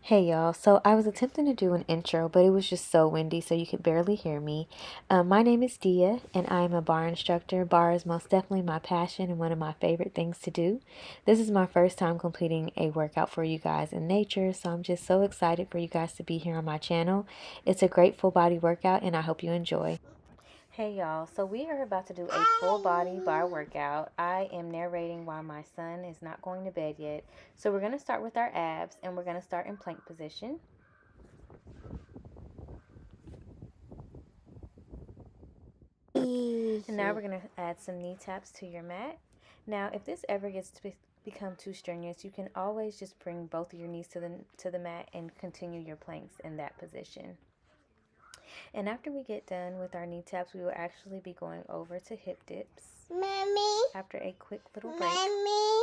Hey y'all, so I was attempting to do an intro, but it was just so windy, so you could barely hear me. My name is Dia, and I am a bar instructor. Bar is most definitely my passion and one of my favorite things to do. This is my first time completing a workout for you guys in nature, so I'm just so excited for you guys to be here on my channel. It's a great full body workout, and I hope you enjoy. Hey y'all, so we are about to do a full body bar workout. I am narrating while my son is not going to bed yet. So we're going to start with our abs and we're going to start in plank position. And now we're going to add some knee taps to your mat. Now, if this ever gets to become too strenuous, you can always just bring both of your knees to the mat and continue your planks in that position. And after we get done with our knee taps, we will actually be going over to hip dips. Mommy. After a quick little break. Mommy.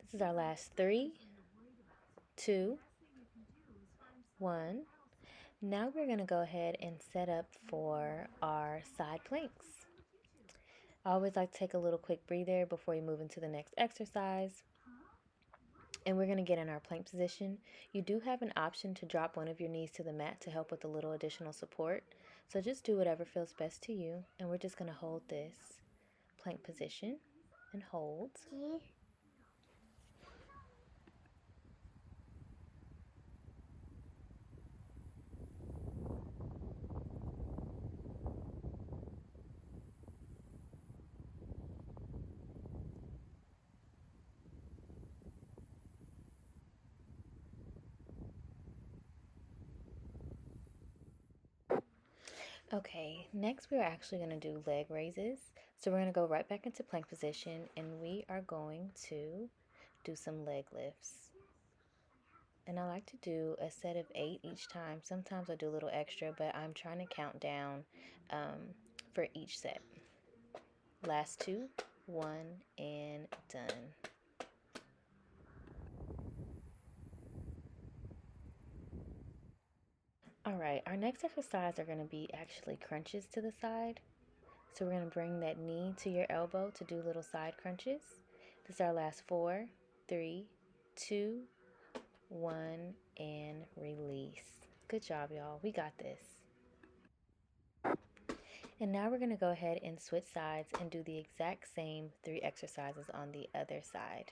This is our last 3, 2, 1. Now we're going to go ahead and set up for our side planks. I always like to take a little quick breather before you move into the next exercise. And we're going to get in our plank position. You do have an option to drop one of your knees to the mat to help with a little additional support. So just do whatever feels best to you. And we're just going to hold this plank position and hold. Okay, next we're actually going to do leg raises. So we're going to go right back into plank position and we are going to do some leg lifts. And I like to do a set of 8 each time. Sometimes I do a little extra, but I'm trying to count down for each set. Last 2, 1, and done. All right, our next exercise are going to be actually crunches to the side. So we're going to bring that knee to your elbow to do little side crunches. This is our last 4, 3, 2, 1, and release. Good job, y'all. We got this. And now we're going to go ahead and switch sides and do the exact same 3 exercises on the other side.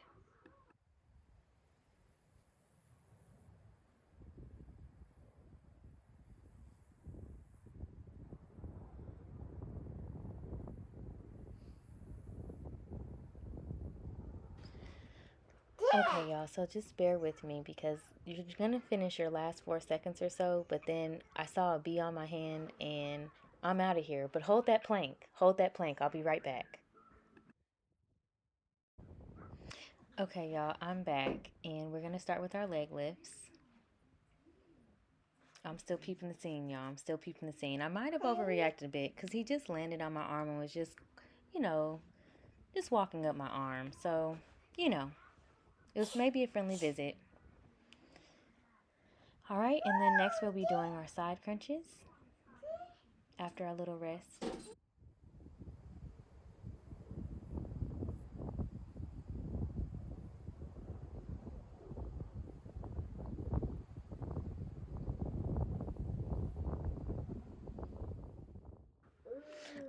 Okay, y'all, so just bear with me because you're going to finish your last 4 seconds or so, but then I saw a bee on my hand and I'm out of here. But hold that plank. Hold that plank. I'll be right back. Okay, y'all, I'm back and we're going to start with our leg lifts. I'm still peeping the scene, y'all. I'm still peeping the scene. I might have overreacted a bit because he just landed on my arm and was just, you know, just walking up my arm. So, you know, it was maybe a friendly visit. All right, and then next we'll be doing our side crunches after our little rest.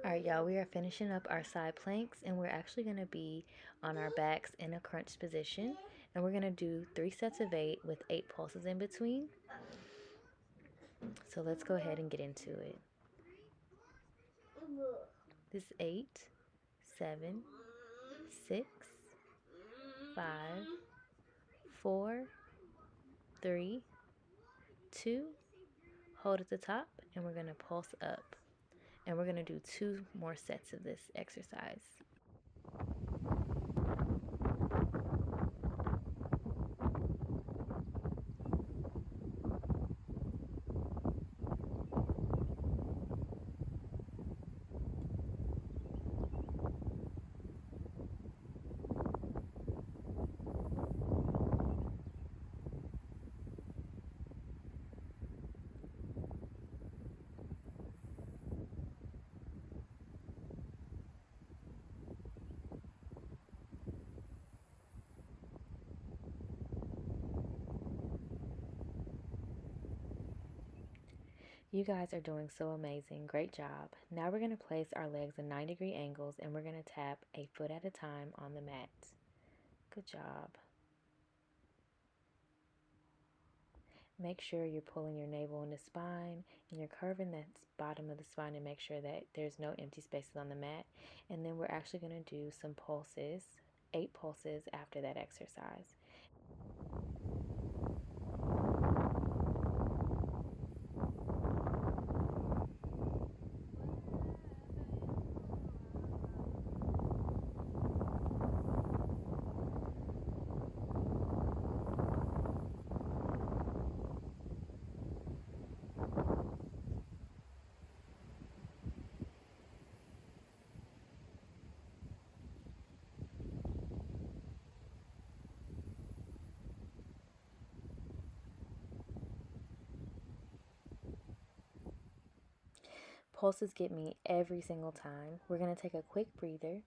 All right, y'all, we are finishing up our side planks and we're actually going to be on our backs in a crunch position. And we're going to do 3 sets of 8 with 8 pulses in between. So let's go ahead and get into it. This is 8, 7, 6, 5, 4, 3, 2, hold at the top, and we're going to pulse up. And we're going to do 2 more sets of this exercise. You guys are doing so amazing. Great job. Now we're going to place our legs in 90-degree angles and we're going to tap a foot at a time on the mat. Good job. Make sure you're pulling your navel into spine and you're curving that bottom of the spine to make sure that there's no empty spaces on the mat. And then we're actually going to do some pulses, 8 pulses after that exercise. Pulses get me every single time. We're going to take a quick breather.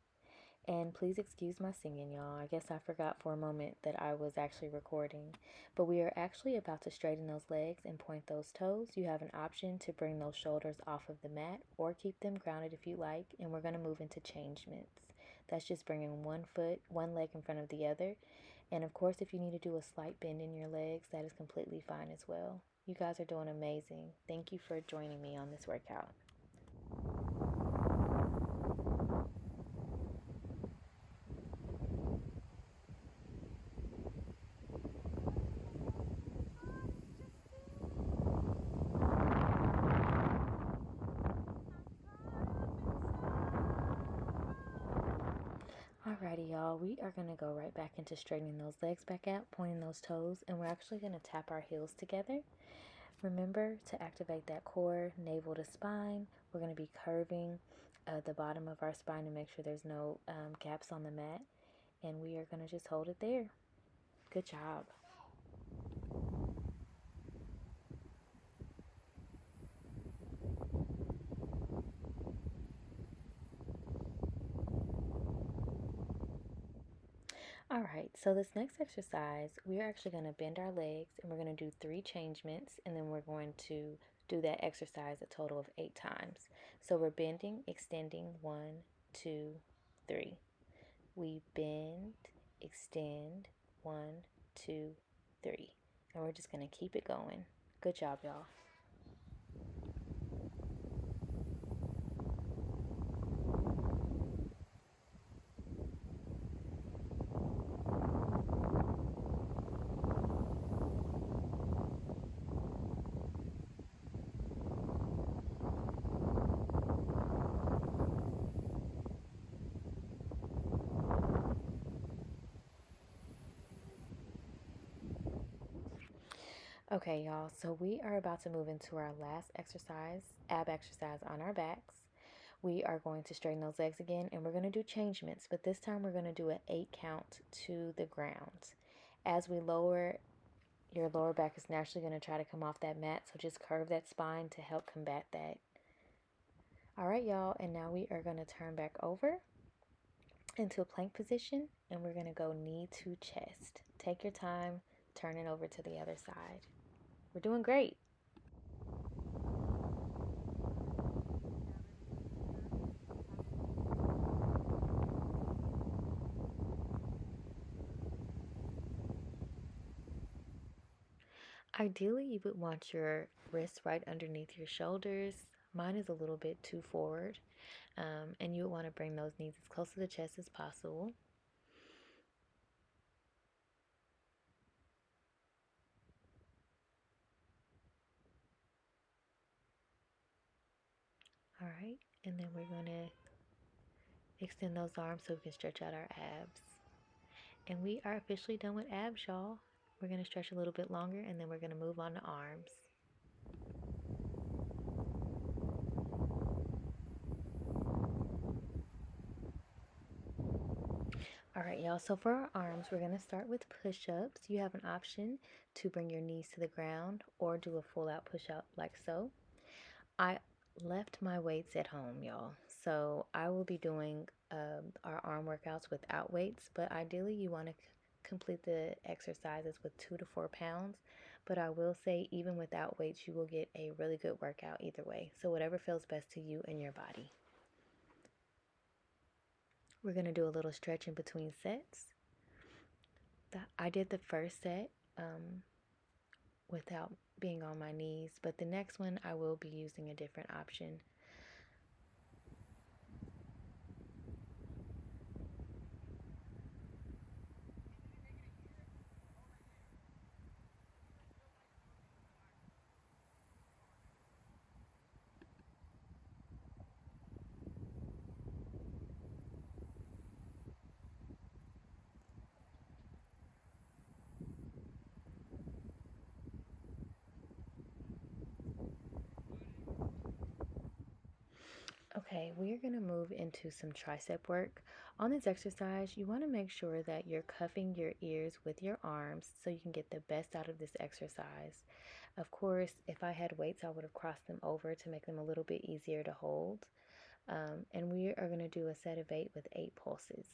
And please excuse my singing, y'all. I guess I forgot for a moment that I was actually recording. But we are actually about to straighten those legs and point those toes. You have an option to bring those shoulders off of the mat or keep them grounded if you like. And we're going to move into changements. That's just bringing one leg in front of the other. And of course, if you need to do a slight bend in your legs, that is completely fine as well. You guys are doing amazing. Thank you for joining me on this workout. Alrighty, y'all, we are going to go right back into straightening those legs back out, pointing those toes, and we're actually going to tap our heels together. Remember to activate that core, navel to spine. We're going to be curving the bottom of our spine to make sure there's no gaps on the mat, and we are going to just hold it there. Good job. All right, so this next exercise, we're actually going to bend our legs and we're going to do 3 changements, and then we're going to do that exercise a total of 8 times. So we're bending, extending, 1, 2, 3. We bend, extend, 1, 2, 3. And we're just going to keep it going. Good job, y'all. Okay, y'all, so we are about to move into our last exercise, ab exercise on our backs. We are going to straighten those legs again, and we're going to do changements, but this time we're going to do an 8 count to the ground. As we lower, your lower back is naturally going to try to come off that mat, so just curve that spine to help combat that. All right, y'all, and now we are going to turn back over into a plank position, and we're going to go knee to chest. Take your time, turn it over to the other side. We're doing great. Ideally, you would want your wrists right underneath your shoulders. Mine is a little bit too forward, and you would want to bring those knees as close to the chest as possible. All right, and then we're going to extend those arms so we can stretch out our abs. And we are officially done with abs, y'all. We're going to stretch a little bit longer, and then we're going to move on to arms. All right, y'all, so for our arms, we're going to start with push-ups. You have an option to bring your knees to the ground or do a full-out push-up like so. I left my weights at home, y'all, so I will be doing our arm workouts without weights, but ideally you want to complete the exercises with 2 to 4 pounds. But I will say, even without weights, you will get a really good workout either way. So whatever feels best to you and your body. We're going to do a little stretch in between sets. I did the first set without being on my knees, but the next one I will be using a different option. Okay, we're going to move into some tricep work. On this exercise, you want to make sure that you're cuffing your ears with your arms so you can get the best out of this exercise. Of course, if I had weights, I would have crossed them over to make them a little bit easier to hold. And we are going to do a set of 8 with 8 pulses.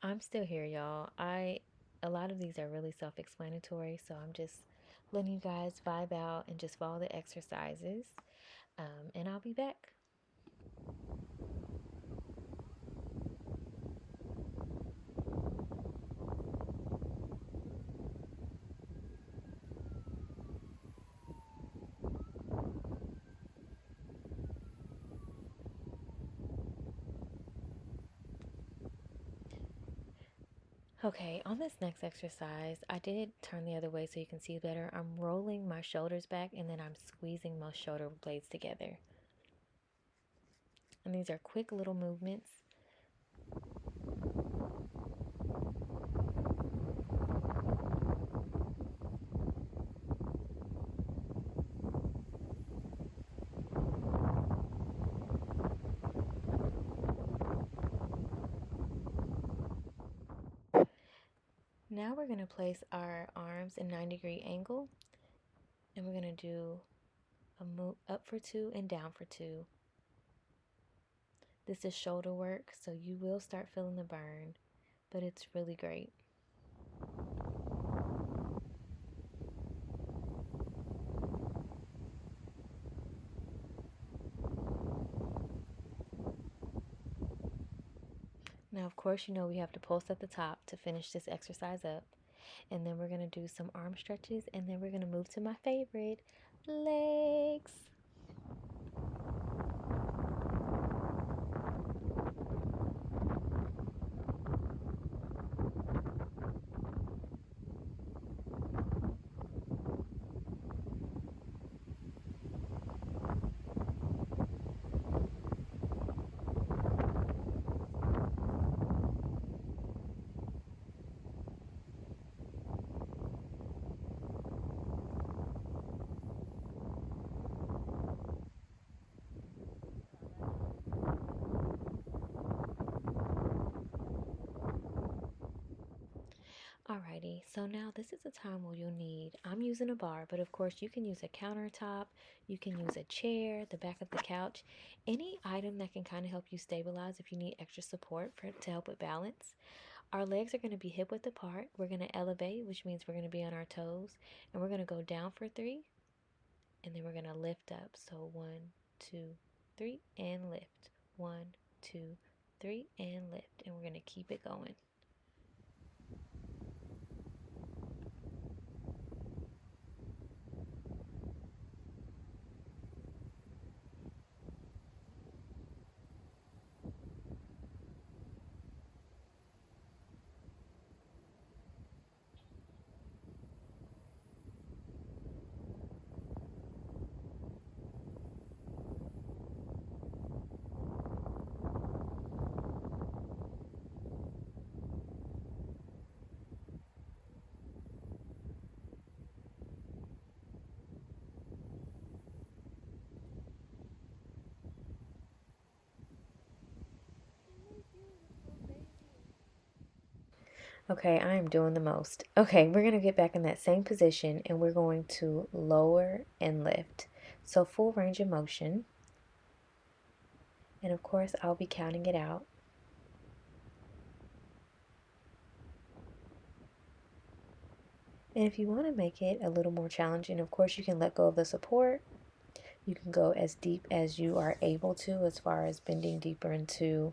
I'm still here, y'all. I a lot of these are really self-explanatory, so I'm just letting you guys vibe out and just follow the exercises. And I'll be back. Okay, on this next exercise, I did turn the other way so you can see better. I'm rolling my shoulders back and then I'm squeezing my shoulder blades together. And these are quick little movements. Now we're going to place our arms in 90-degree angle, and we're going to do a move up for 2 and down for 2. This is shoulder work, so you will start feeling the burn, but it's really great. Now, of course, you know we have to pulse at the top to finish this exercise up. And then we're going to do some arm stretches, and then we're going to move to my favorite, legs. Alrighty, so now this is a time where you'll need, I'm using a bar, but of course you can use a countertop, you can use a chair, the back of the couch, any item that can kind of help you stabilize if you need extra support to help with balance. Our legs are going to be hip width apart. We're going to elevate, which means we're going to be on our toes, and we're going to go down for 3, and then we're going to lift up. So 1, 2, 3, and lift. 1, 2, 3, and lift, and we're going to keep it going. Okay, I am doing the most. Okay, we're going to get back in that same position and we're going to lower and lift. So full range of motion. And of course, I'll be counting it out. And if you want to make it a little more challenging, of course, you can let go of the support. You can go as deep as you are able to as far as bending deeper into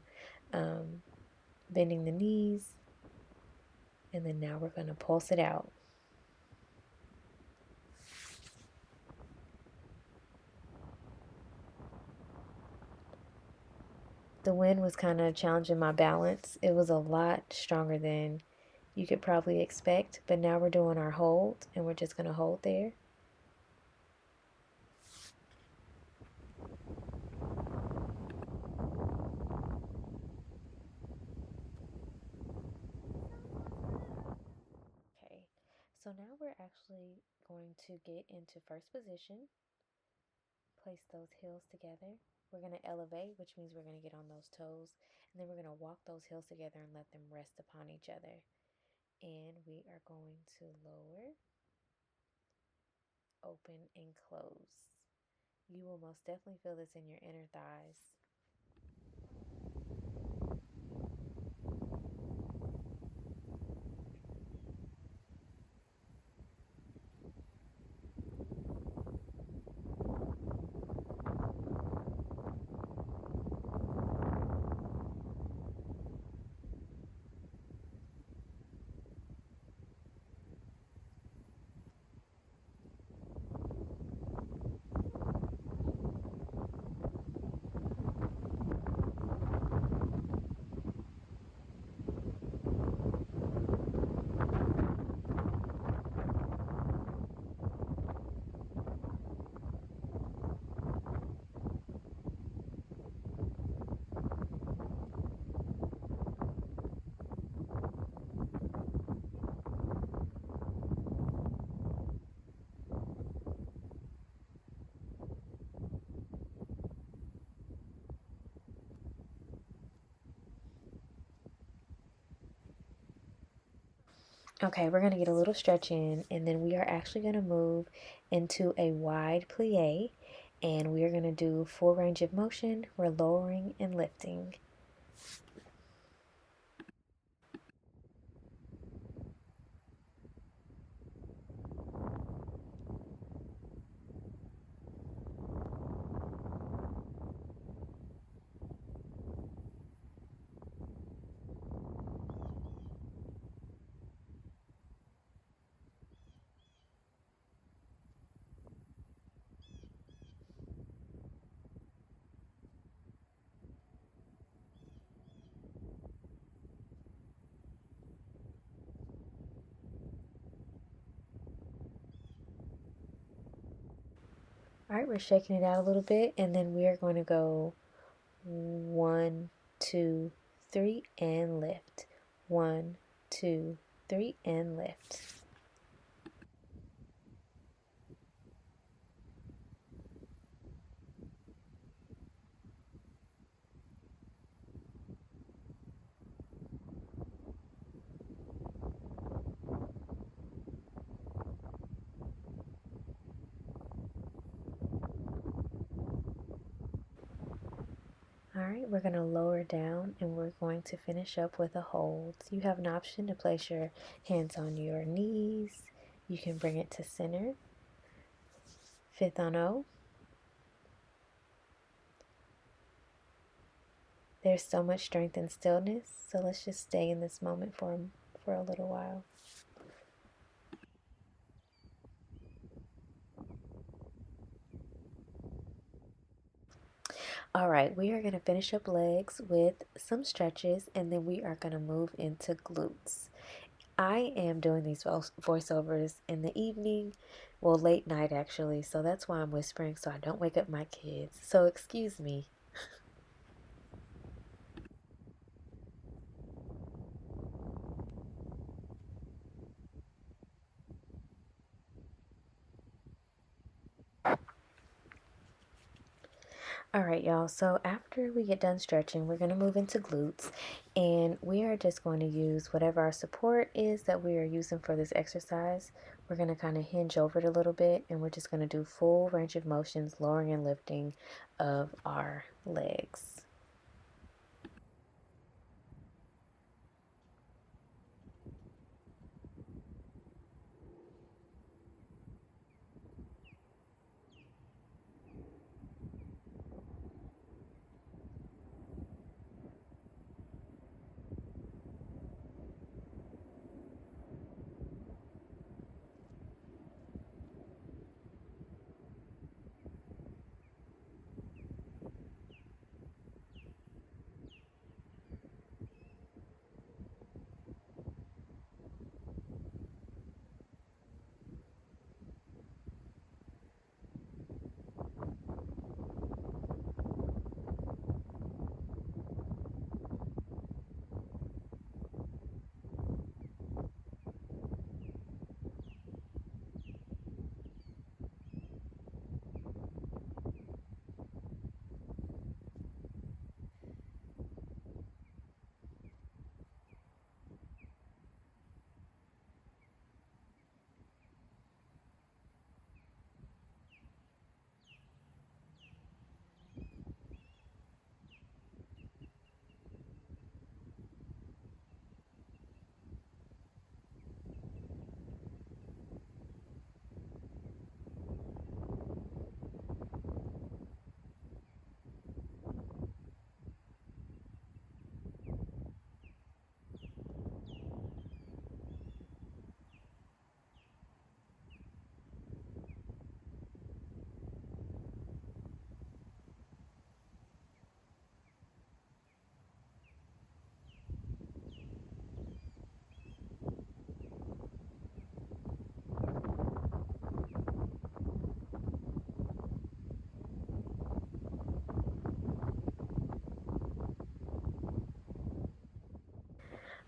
bending the knees. And then now we're going to pulse it out. The wind was kind of challenging my balance. It was a lot stronger than you could probably expect, but now we're doing our hold, and we're just going to hold there. Okay, so now we're actually going to get into first position. Place those heels together. We're going to elevate, which means we're going to get on those toes, and then we're going to walk those heels together and let them rest upon each other. And we are going to lower, open, and close. You will most definitely feel this in your inner thighs. Okay, we're going to get a little stretch in, and then we are actually going to move into a wide plie, and we are going to do full range of motion. We're lowering and lifting. All right, we're shaking it out a little bit, and then we are going to go 1, 2, 3, and lift. 1, 2, 3, and lift. All right, we're going to lower down and we're going to finish up with a hold. You have an option to place your hands on your knees. You can bring it to center. Fifth on O. There's so much strength and stillness, so let's just stay in this moment for a little while. All right, we are going to finish up legs with some stretches, and then we are going to move into glutes. I am doing these voiceovers in the evening, well, late night actually, so that's why I'm whispering so I don't wake up my kids. So excuse me. All right, y'all. So after we get done stretching, we're going to move into glutes, and we are just going to use whatever our support is that we are using for this exercise. We're going to kind of hinge over it a little bit, and we're just going to do full range of motions, lowering and lifting of our legs.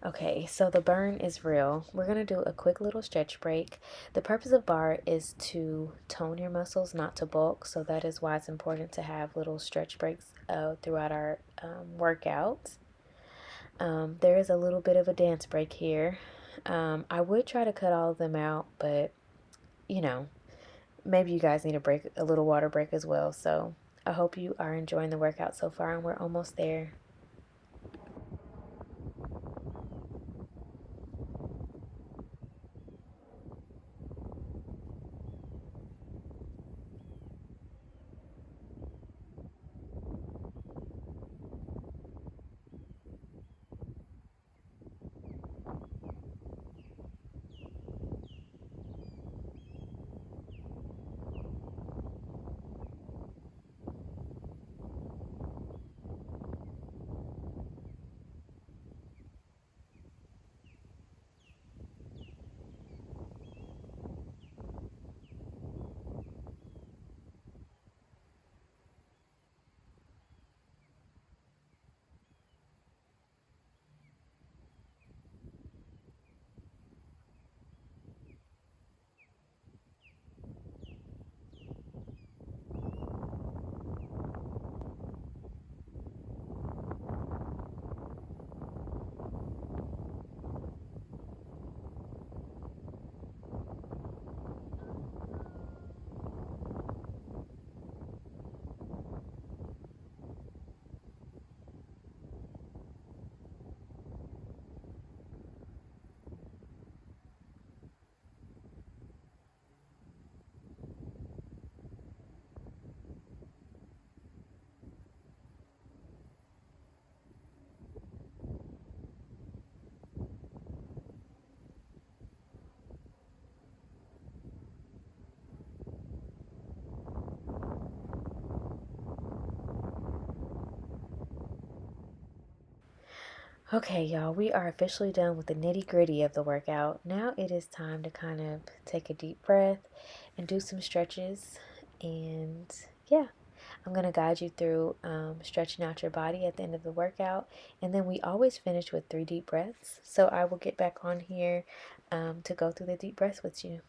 Okay, so the burn is real. We're going to do a quick little stretch break. The purpose of bar is to tone your muscles, not to bulk. So that is why it's important to have little stretch breaks throughout our workouts. There is a little bit of a dance break here. I would try to cut all of them out, but you know, maybe you guys need a break, a little water break as well. So I hope you are enjoying the workout so far, and we're almost there. Okay, y'all, we are officially done with the nitty gritty of the workout. Now it is time to kind of take a deep breath and do some stretches. And yeah, I'm going to guide you through stretching out your body at the end of the workout. And then we always finish with 3 deep breaths. So I will get back on here to go through the deep breaths with you.